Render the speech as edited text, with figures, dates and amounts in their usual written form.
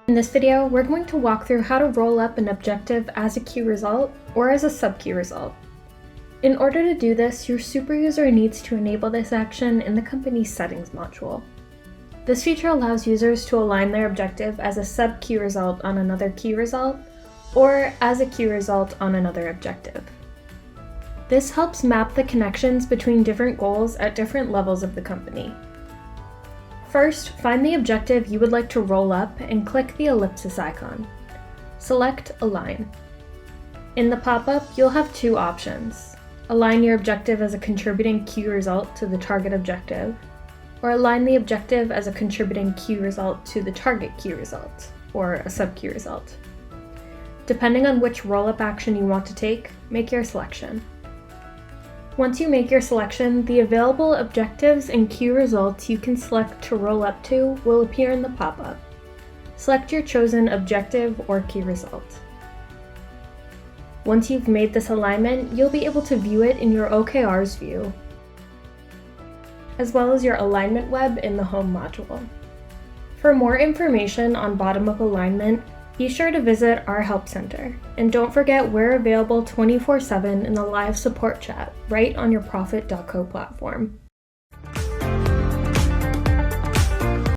In this video, we're going to walk through how to roll up an objective as a key result or as a sub-key result. In order to do this, your super user needs to enable this action in the company's settings module. This feature allows users to align their objective as a sub-key result on another key result, or as a key result on another objective. This helps map the connections between different goals at different levels of the company. First, find the objective you would like to roll up and click the ellipsis icon. Select Align. In the pop-up, you'll have two options: align your objective as a contributing key result to the target objective, or align the objective as a contributing key result to the target key result, or a sub-key result. Depending on which roll-up action you want to take, make your selection. Once you make your selection, the available objectives and key results you can select to roll up to will appear in the pop-up. Select your chosen objective or key result. Once you've made this alignment, you'll be able to view it in your OKRs view, as well as your alignment web in the Home module. For more information on bottom-up alignment, be sure to visit our Help Center, and don't forget we're available 24/7 in the live support chat right on your Profit.co platform.